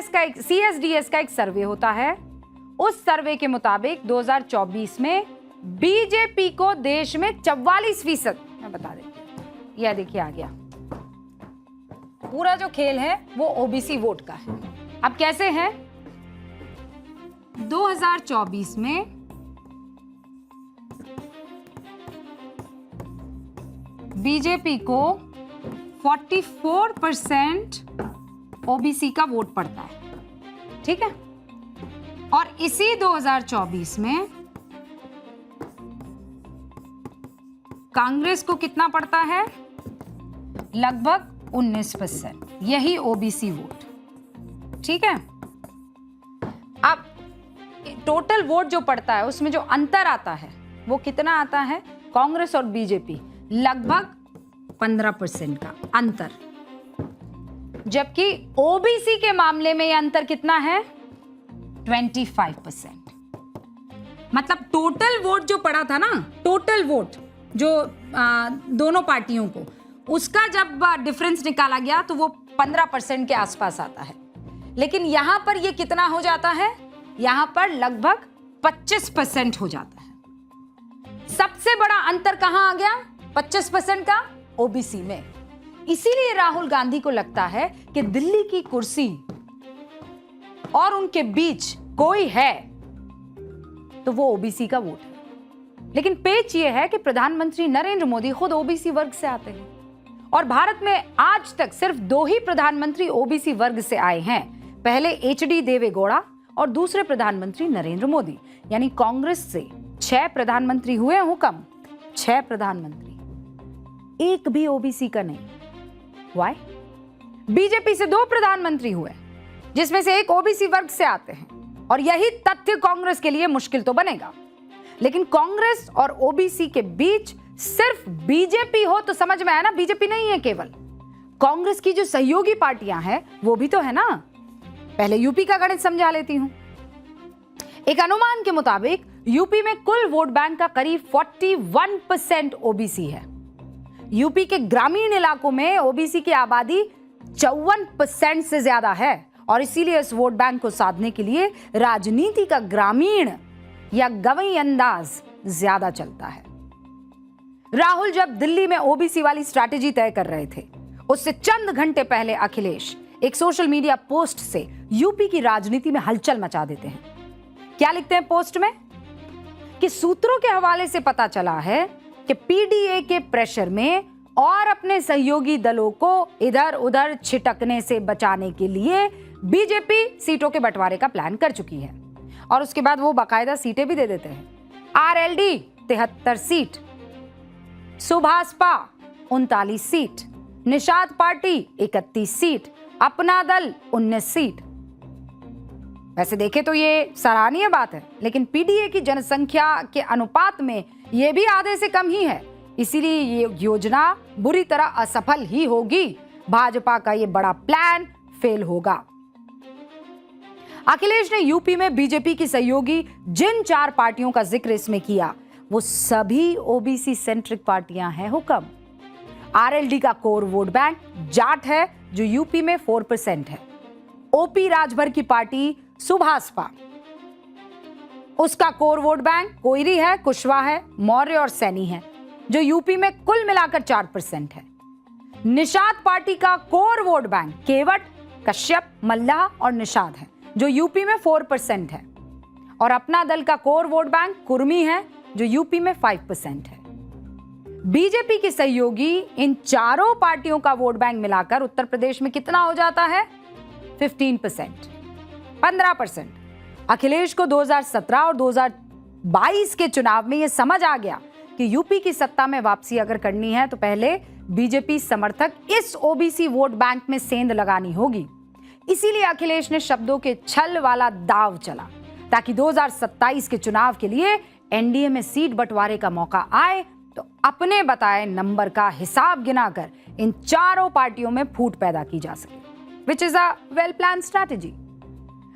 CSDS का एक सर्वे होता है। उस सर्वे के मुताबिक 2024 में बीजेपी को देश में 44%, मैं बता देती हूँ, यह देखिए आ गया, पूरा जो खेल है वो ओबीसी वोट का है। अब कैसे है, 2024 में बीजेपी को 44% ओबीसी का वोट पड़ता है, ठीक है। और इसी 2024 में कांग्रेस को कितना पड़ता है, लगभग 19%, यही ओबीसी वोट, ठीक है। अब टोटल वोट जो पड़ता है उसमें जो अंतर आता है वो कितना आता है, कांग्रेस और बीजेपी लगभग 15% का अंतर, जबकि ओबीसी के मामले में यह अंतर कितना है, 25%। मतलब टोटल वोट जो पड़ा था ना, टोटल वोट जो दोनों पार्टियों को, उसका जब डिफरेंस निकाला गया तो वो 15% के आसपास आता है। लेकिन यहां पर ये कितना हो जाता है, यहां पर लगभग 25% हो जाता है। सबसे बड़ा अंतर कहां आ गया, 25% का ओबीसी में। इसीलिए राहुल गांधी को लगता है कि दिल्ली की कुर्सी और उनके बीच कोई है तो वो ओबीसी का वोट है। लेकिन पेच ये है कि प्रधानमंत्री नरेंद्र मोदी खुद ओबीसी वर्ग से आते हैं और भारत में आज तक सिर्फ 2 ही प्रधानमंत्री ओबीसी वर्ग से आए हैं, पहले एचडी देवेगौड़ा और दूसरे प्रधानमंत्री नरेंद्र मोदी। यानी कांग्रेस से 6 प्रधानमंत्री हुए, हुकम 6 प्रधानमंत्री, एक भी ओबीसी का नहीं। Why? बीजेपी से 2 प्रधानमंत्री हुए जिसमें से एक ओबीसी वर्ग से आते हैं, और यही तथ्य कांग्रेस के लिए मुश्किल तो बनेगा। लेकिन कांग्रेस और ओबीसी के बीच सिर्फ बीजेपी हो तो समझ में आया ना, बीजेपी नहीं है केवल, कांग्रेस की जो सहयोगी पार्टियां हैं वो भी तो है ना। पहले यूपी का गणित समझा लेती हूं। एक अनुमान के मुताबिक यूपी में कुल वोट बैंक का करीब 41% ओबीसी है। यूपी के ग्रामीण इलाकों में ओबीसी की आबादी 54% से ज्यादा है, और इसीलिए इस वोट बैंक को साधने के लिए राजनीति का ग्रामीण या गवई अंदाज ज्यादा चलता है। राहुल जब दिल्ली में ओबीसी वाली स्ट्रैटेजी तय कर रहे थे, उससे चंद घंटे पहले अखिलेश एक सोशल मीडिया पोस्ट से यूपी की राजनीति में हलचल मचा देते हैं। क्या लिखते हैं पोस्ट में कि सूत्रों के हवाले से पता चला है कि पीडीए के प्रेशर में और अपने सहयोगी दलों को इधर उधर छिटकने से बचाने के लिए बीजेपी सीटों के बंटवारे का प्लान कर चुकी है। और उसके बाद वो बाकायदा सीटें भी दे देते हैं। RLD 73 seat, Subhaspa 39 seat, Nishad party 31 seat, अपना दल 19 सीट। वैसे देखे तो ये सराहनीय बात है, लेकिन पीडीए की जनसंख्या के अनुपात में ये भी आधे से कम ही है। इसीलिए ये योजना बुरी तरह असफल ही होगी। भाजपा का ये बड़ा प्लान फेल होगा। अखिलेश ने यूपी में बीजेपी की सहयोगी जिन 4 पार्टियों का जिक्र इसमें किया, वो सभी ओबीसी सेंट्रिक पार्टियां हैं। हुक्म आरएलडी का कोर वोट बैंक जाट है जो यूपी में 4% है। ओपी राजभर की पार्टी सुभाषपा, उसका कोर वोट बैंक कोयरी है, कुशवाहा है, मौर्य और सैनी है जो यूपी में कुल मिलाकर 4% है। निषाद पार्टी का कोर वोट बैंक केवट, कश्यप, मल्लाह और निषाद है जो यूपी में 4% है। और अपना दल का कोर वोट बैंक कुर्मी है जो यूपी में 5% है। बीजेपी की सहयोगी इन चारों पार्टियों का वोट बैंक मिलाकर उत्तर प्रदेश में कितना हो जाता है, 15%, 15%। अखिलेश को 2017 और 2022 के चुनाव में यह समझ आ गया कि यूपी की सत्ता में वापसी अगर करनी है तो पहले बीजेपी समर्थक इस ओबीसी वोट बैंक में सेंध लगानी होगी। इसीलिए अखिलेश ने शब्दों के छल वाला दाव चला ताकि 2027 के चुनाव के लिए एनडीए में सीट बंटवारे का मौका आए तो अपने बताए नंबर का हिसाब गिनाकर इन चारों पार्टियों में फूट पैदा की जा सके, which is a well plan strategy.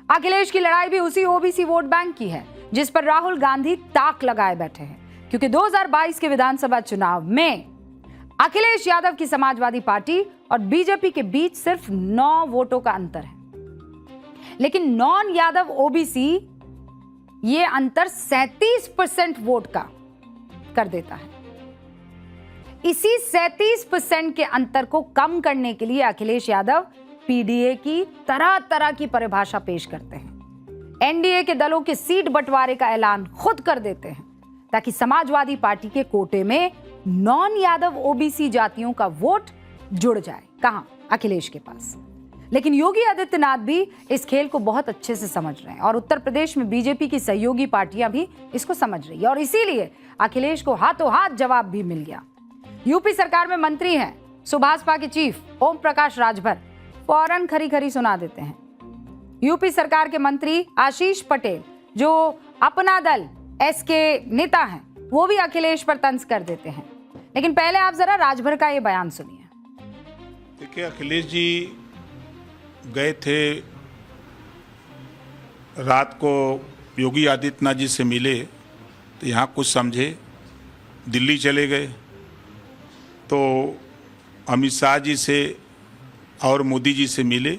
Akhilesh की लड़ाई भी उसी ओबीसी वोट बैंक की है जिस पर राहुल गांधी ताक लगाए बैठे हैं, क्योंकि 2022 के विधानसभा चुनाव में अखिलेश यादव की समाजवादी पार्टी और बीजेपी के बीच सिर्फ 9 वोटों का अंतर है। लेकिन नॉन यादव ओबीसी ये अंतर 37% वोट का कर देता है। इसी 37% के अंतर को कम करने के लिए अखिलेश यादव पीडीए की तरह तरह की परिभाषा पेश करते हैं। एनडीए के दलों के सीट बंटवारे का ऐलान खुद कर देते हैं ताकि समाजवादी पार्टी के कोटे में नॉन यादव ओबीसी जातियों का वोट जुड़ जाए। कहां? अखिलेश के पास। लेकिन योगी आदित्यनाथ भी इस खेल को बहुत अच्छे से समझ रहे हैं और उत्तर प्रदेश में बीजेपी की सहयोगी पार्टियां भी इसको समझ रही है और इसीलिए अखिलेश को हाथों हाथ जवाब भी मिल गया। यूपी सरकार में मंत्री हैं सुभाषपा के चीफ ओम प्रकाश राजभर, फौरन खरी खरी सुना देते हैं। यूपी सरकार के मंत्री आशीष पटेल जो अपना दल एस के नेता हैं, वो भी अखिलेश पर तंज कर देते हैं। लेकिन पहले आप जरा राजभर का ये बयान सुनिए। देखिए, अखिलेश जी गए थे रात को योगी आदित्यनाथ जी से मिले तो यहाँ कुछ समझे, दिल्ली चले गए तो अमित शाह जी से और मोदी जी से मिले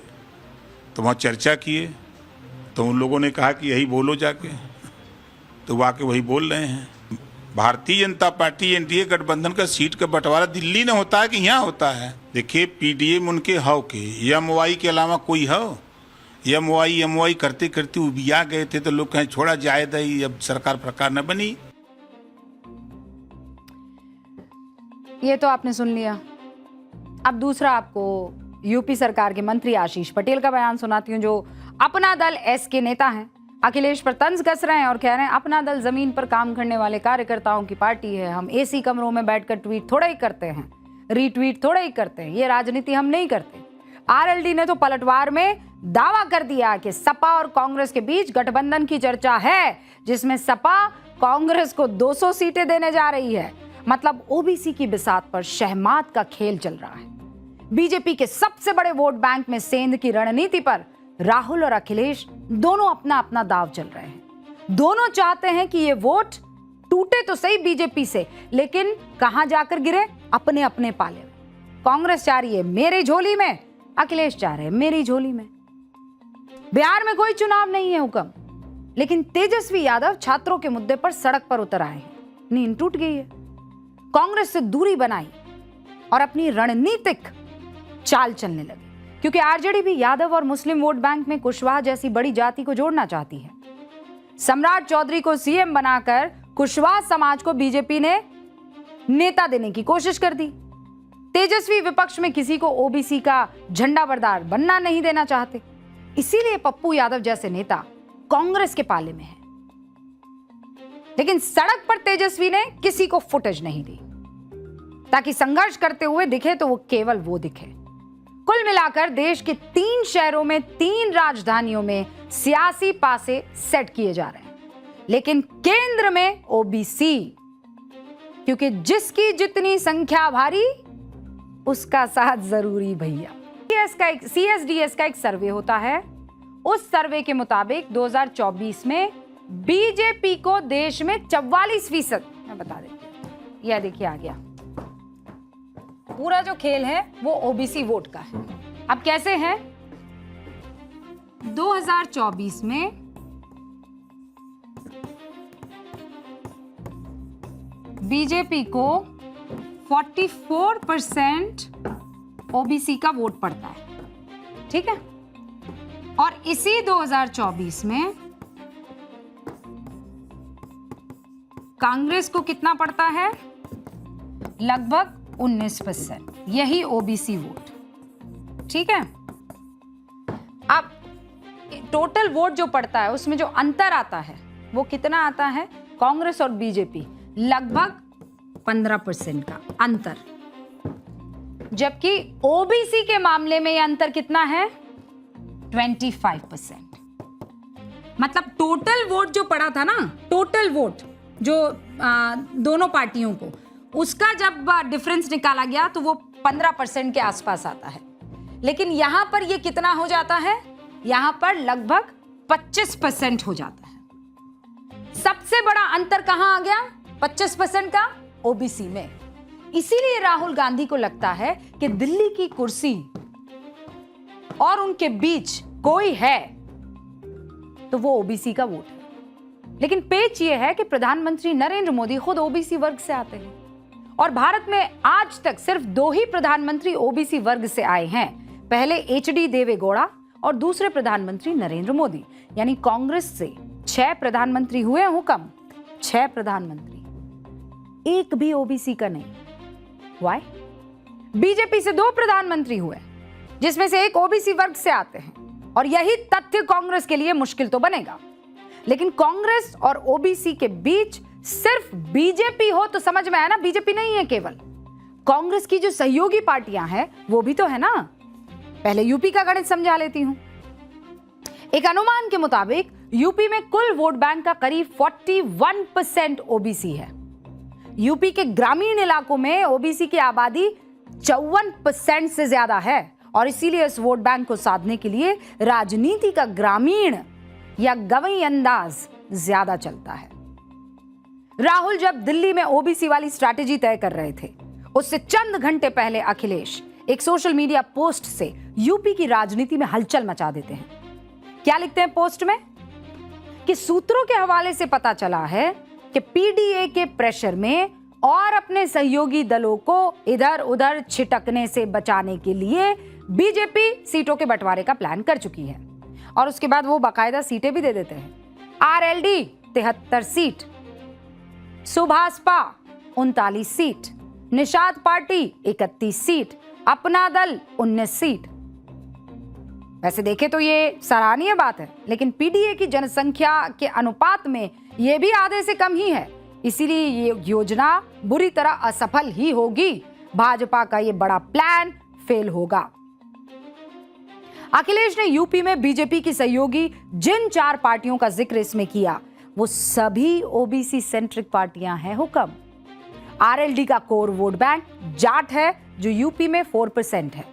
तो वहाँ चर्चा किए तो उन लोगों ने कहा कि यही बोलो जाके, तो वो आके वही बोल रहे हैं। भारतीय जनता पार्टी एनडीए गठबंधन का सीट का बंटवारा दिल्ली में होता है कि यहाँ होता है? देखिए, पीडीए में उनके हव के एमओआई के अलावा कोई हव? एमओआई करते करते उबिया गए थे तो लोग कहें छोड़ा जाए दही, अब सरकार प्रकार न बनी। ये तो आपने सुन लिया। अब दूसरा आपको यूपी सरकार के मंत्री आशीष पटेल का बयान सुनाती हूँ जो अपना दल एस के नेता हैं। अखिलेश पर तंज कस रहे हैं और कह रहे हैं अपना दल जमीन पर काम करने वाले कार्यकर्ताओं की पार्टी है, हम एसी कमरों में बैठकर ट्वीट थोड़ा ही करते हैं, रीट्वीट थोड़ा ही करते हैं, ये राजनीति हम नहीं करते। आरएलडी ने तो पलटवार में दावा कर दिया कि सपा और कांग्रेस के बीच गठबंधन की चर्चा है जिसमें सपा कांग्रेस को 200 सीटें देने जा रही है। मतलब ओबीसी की बिसात पर शहमात का खेल चल रहा है। बीजेपी के सबसे बड़े वोट बैंक में सेंध की रणनीति पर राहुल और अखिलेश दोनों अपना अपना दाव चल रहे हैं। दोनों चाहते हैं कि ये वोट टूटे तो सही बीजेपी से, लेकिन कहां जाकर गिरे? अपने अपने पाले में। कांग्रेस चाह रही है मेरी झोली में, अखिलेश चाह रहे हैं मेरी झोली में। बिहार में कोई चुनाव नहीं है हुक्म, लेकिन तेजस्वी यादव छात्रों के मुद्दे पर सड़क पर उतर आए हैं। नींद टूट गई है। कांग्रेस से दूरी बनाई और अपनी रणनीतिक चाल चलने लगी क्योंकि आरजेडी भी यादव और मुस्लिम वोट बैंक में कुशवाहा जैसी बड़ी जाति को जोड़ना चाहती है। सम्राट चौधरी को सीएम बनाकर कुशवाहा समाज को बीजेपी ने नेता देने की कोशिश कर दी। तेजस्वी विपक्ष में किसी को ओबीसी का झंडा बरदार बनना नहीं देना चाहते, इसीलिए पप्पू यादव जैसे नेता कांग्रेस के पाले में है। लेकिन सड़क पर तेजस्वी ने किसी को फुटेज नहीं दी ताकि संघर्ष करते हुए दिखे तो वो केवल वो दिखे। कुल मिलाकर देश के 3 शहरों में 3 राजधानियों में सियासी पासे सेट किए जा रहे हैं, लेकिन केंद्र में ओबीसी, क्योंकि जिसकी जितनी संख्या भारी उसका साथ जरूरी भैया। सीएसडीएस का एक सर्वे होता है। उस सर्वे के मुताबिक 2024 में बीजेपी को देश में 44%, मैं बता देती हूं, यह देखिए आ गया। पूरा जो खेल है वो ओबीसी वोट का है। अब कैसे है? 2024 में बीजेपी को 44% ओबीसी का वोट पड़ता है, ठीक है। और इसी 2024 में कांग्रेस को कितना पड़ता है? लगभग 19%, यही ओबीसी वोट, ठीक है। अब टोटल वोट जो पड़ता है उसमें जो अंतर आता है वो कितना आता है? कांग्रेस और बीजेपी लगभग 15% का अंतर, जबकि ओबीसी के मामले में यह अंतर कितना है? 25%। मतलब टोटल वोट जो पड़ा था ना, टोटल वोट जो दोनों पार्टियों को, उसका जब डिफरेंस निकाला गया तो वो 15% के आसपास आता है। लेकिन यहां पर ये कितना हो जाता है? यहां पर लगभग 25% हो जाता है। सबसे बड़ा अंतर कहां आ गया? 25% का ओबीसी में। इसीलिए राहुल गांधी को लगता है कि दिल्ली की कुर्सी और उनके बीच कोई है तो वो ओबीसी का वोट है। लेकिन पेच ये है कि प्रधानमंत्री नरेंद्र मोदी खुद ओबीसी वर्ग से आते हैं और भारत में आज तक सिर्फ 2 ही प्रधानमंत्री ओबीसी वर्ग से आए हैं। पहले एचडी देवेगौड़ा और दूसरे प्रधानमंत्री नरेंद्र मोदी। यानी कांग्रेस से 6 प्रधानमंत्री हुए हुकम, 6 प्रधानमंत्री, एक भी ओबीसी का नहीं। व्हाई? बीजेपी से 2 प्रधानमंत्री हुए जिसमें से एक ओबीसी वर्ग से आते हैं और यही तथ्य कांग्रेस के लिए मुश्किल तो बनेगा। लेकिन कांग्रेस और ओबीसी के बीच सिर्फ बीजेपी हो तो समझ में आया ना, बीजेपी नहीं है केवल, कांग्रेस की जो सहयोगी पार्टियां हैं वो भी तो है ना। पहले यूपी का गणित समझा लेती हूं। एक अनुमान के मुताबिक यूपी में कुल वोट बैंक का करीब 41% ओबीसी है। यूपी के ग्रामीण इलाकों में ओबीसी की आबादी 54% से ज्यादा है और इसीलिए इस वोट बैंक को साधने के लिए राजनीति का ग्रामीण या गवई अंदाज ज्यादा चलता है। राहुल जब दिल्ली में ओबीसी वाली स्ट्रैटेजी तय कर रहे थे, उससे चंद घंटे पहले अखिलेश एक सोशल मीडिया पोस्ट से यूपी की राजनीति में हलचल मचा देते हैं। क्या लिखते हैं पोस्ट में? कि सूत्रों के हवाले से पता चला है कि पीडीए के प्रेशर में और अपने सहयोगी दलों को इधर उधर छिटकने से बचाने के लिए बीजेपी सीटों के बंटवारे का प्लान कर चुकी है। और उसके बाद वो बाकायदा सीटें भी दे देते हैं। RLD 73 seat, Subhaspa 39 seat, Nishad party 31 seat, अपना दल 19 सीट। वैसे देखे तो ये सराहनीय बात है, लेकिन पीडीए की जनसंख्या के अनुपात में ये भी आधे से कम ही है। इसीलिए ये योजना बुरी तरह असफल ही होगी। भाजपा का ये बड़ा प्लान फेल होगा। अखिलेश ने यूपी में बीजेपी की सहयोगी जिन 4 पार्टियों का जिक्र इसमें किया वो सभी ओबीसी सेंट्रिक पार्टियां हैं हुक्म। आरएलडी का कोर वोट बैंक जाट है जो यूपी में 4% है।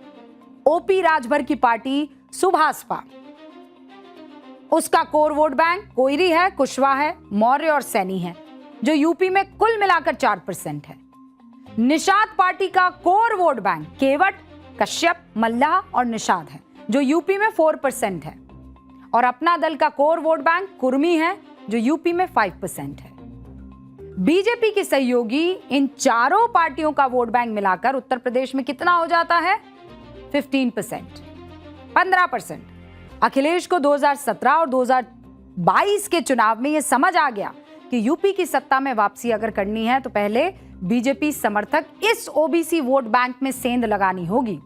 ओपी राजभर की पार्टी सुभाषपा, उसका कोर वोट बैंक कोयरी है, कुशवाहा है, मौर्य और सैनी है जो यूपी में कुल मिलाकर 4% है। निषाद पार्टी का कोर वोट बैंक केवट, कश्यप, मल्लाह और निषाद है जो यूपी में 4% है। और अपना दल का कोर वोट बैंक कुर्मी है जो यूपी में 5% है। बीजेपी की सहयोगी इन चारों पार्टियों का वोट बैंक मिलाकर उत्तर प्रदेश में कितना हो जाता है? 15%, 15%। अखिलेश को 2017 और 2022 के चुनाव में यह समझ आ गया कि यूपी की सत्ता में वापसी अगर करनी है तो पहले बीजेपी समर्थक इस ओबीसी वोट बैंक में सेंध लगानी होगी।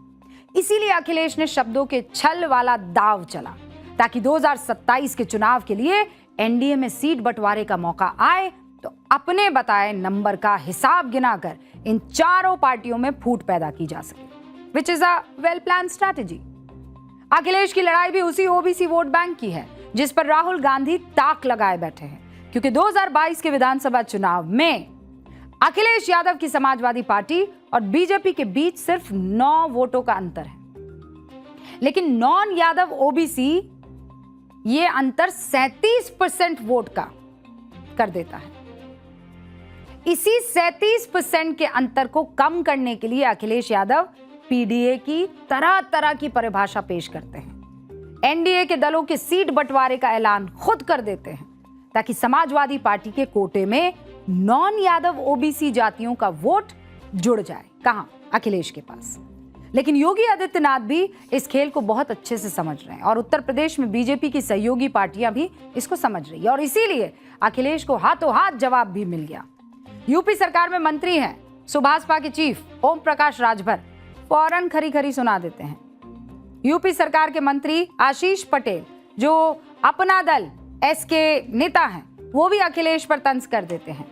इसीलिए अखिलेश ने शब्दों के छल वाला दाव चला ताकि 2027 के चुनाव के लिए एनडीए में सीट बंटवारे का मौका आए तो अपने बताए नंबर का हिसाब गिनाकर इन चारों पार्टियों में फूट पैदा की जा सके, which is a well plan strategy. Akhilesh की लड़ाई भी उसी ओबीसी वोट बैंक की है जिस पर राहुल गांधी ताक लगाए बैठे हैं, क्योंकि 2022 के विधानसभा चुनाव में अखिलेश यादव की समाजवादी पार्टी और बीजेपी के बीच सिर्फ 9 वोटों का अंतर है। लेकिन नॉन यादव ओबीसी ये अंतर 37% वोट का कर देता है। इसी 37% के अंतर को कम करने के लिए अखिलेश यादव पीडीए की तरह तरह की परिभाषा पेश करते हैं। एनडीए के दलों के सीट बंटवारे का ऐलान खुद कर देते हैं ताकि समाजवादी पार्टी के कोटे में नॉन यादव ओबीसी जातियों का वोट जुड़ जाए। कहां? अखिलेश के पास। लेकिन योगी आदित्यनाथ भी इस खेल को बहुत अच्छे से समझ रहे हैं और उत्तर प्रदेश में बीजेपी की सहयोगी पार्टियां भी इसको समझ रही है और इसीलिए अखिलेश को हाथों हाथ जवाब भी मिल गया। यूपी सरकार में मंत्री हैं सुभाषपा के चीफ ओम प्रकाश राजभर, फौरन खरी खरी सुना देते हैं। यूपी सरकार के मंत्री आशीष पटेल जो अपना दल एस के नेता हैं वो भी अखिलेश पर तंज कर देते हैं।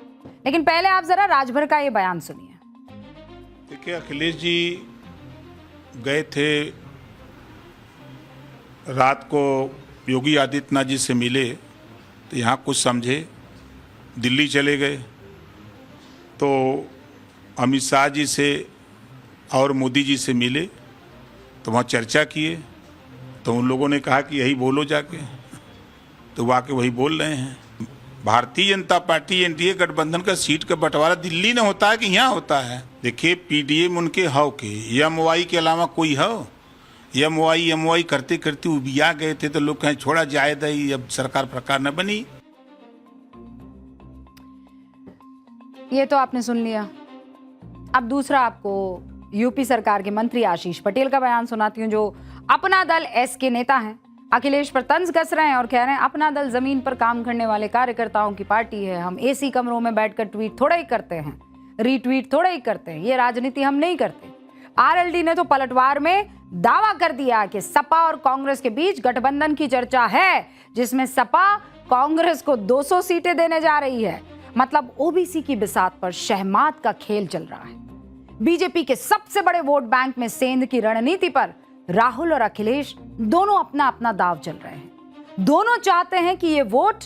लेकिन पहले आप जरा राजभर का ये बयान सुनिए। देखिए, अखिलेश जी गए थे रात को योगी आदित्यनाथ जी से मिले तो यहाँ कुछ समझे, दिल्ली चले गए तो अमित शाह जी से और मोदी जी से मिले तो वहाँ चर्चा किए तो उन लोगों ने कहा कि यही बोलो जाके, तो वो आके वही बोल रहे हैं। भारतीय जनता पार्टी एनडीए गठबंधन का सीट का बंटवारा दिल्ली में होता है कि यहाँ होता है? देखिए, पीडीए में उनके हव के एमवाई के अलावा कोई हो? एमओआई करते करते उबिया गए थे, तो लोग कहें छोड़ा जाए दही, अब सरकार प्रकार न बनी। ये तो आपने सुन लिया। अब दूसरा आपको यूपी सरकार के मंत्री आशीष पटेल का बयान सुनाती हूँ, जो अपना दल एस के नेता हैं। अखिलेश पर तंज कस रहे हैं और कह रहे हैं अपना दल जमीन पर काम करने वाले कार्यकर्ताओं की पार्टी है, हम एसी कमरों में बैठकर ट्वीट थोड़ा ही करते हैं, रीट्वीट थोड़ा ही करते हैं, ये राजनीति हम नहीं करते। आरएलडी ने तो पलटवार में दावा कर दिया कि सपा और कांग्रेस के बीच गठबंधन की चर्चा है, जिसमें सपा कांग्रेस को 200 सीटें देने जा रही है। मतलब ओबीसी की बिसात पर शहमात का खेल चल रहा है। बीजेपी के सबसे बड़े वोट बैंक में सेंध की रणनीति पर राहुल और अखिलेश दोनों अपना अपना दाव चल रहे हैं। दोनों चाहते हैं कि ये वोट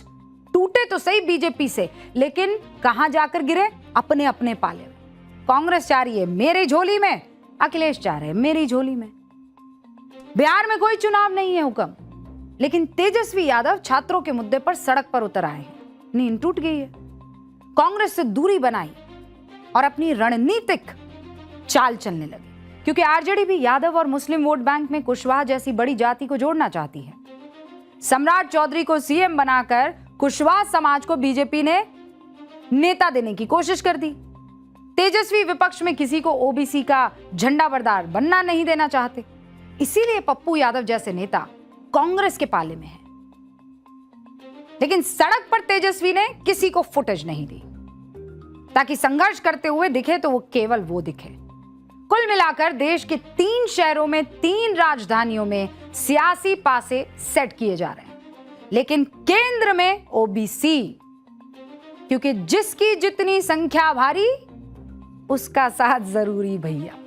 टूटे तो सही बीजेपी से, लेकिन कहां जाकर गिरे? अपने अपने पाले में। कांग्रेस चाह रही है मेरी झोली में, अखिलेश चाह रहे हैं मेरी झोली में। बिहार में कोई चुनाव नहीं है हुक्म, लेकिन तेजस्वी यादव छात्रों के मुद्दे पर सड़क पर उतर आए हैं। नींद टूट गई है। कांग्रेस से दूरी बनाई और अपनी रणनीतिक चाल चलने लगी, क्योंकि आरजेडी भी यादव और मुस्लिम वोट बैंक में कुशवाहा जैसी बड़ी जाति को जोड़ना चाहती है। सम्राट चौधरी को सीएम बनाकर कुशवाहा समाज को बीजेपी ने नेता देने की कोशिश कर दी। तेजस्वी विपक्ष में किसी को ओबीसी का झंडा बरदार बनना नहीं देना चाहते, इसीलिए पप्पू यादव जैसे नेता कांग्रेस के पाले में है। लेकिन सड़क पर तेजस्वी ने किसी को फुटेज नहीं दी, ताकि संघर्ष करते हुए दिखे तो वो केवल वो दिखे। कुल मिलाकर देश के 3 शहरों में 3 राजधानियों में सियासी पासे सेट किए जा रहे हैं, लेकिन केंद्र में ओबीसी, क्योंकि जिसकी जितनी संख्या भारी उसका साथ जरूरी भैया।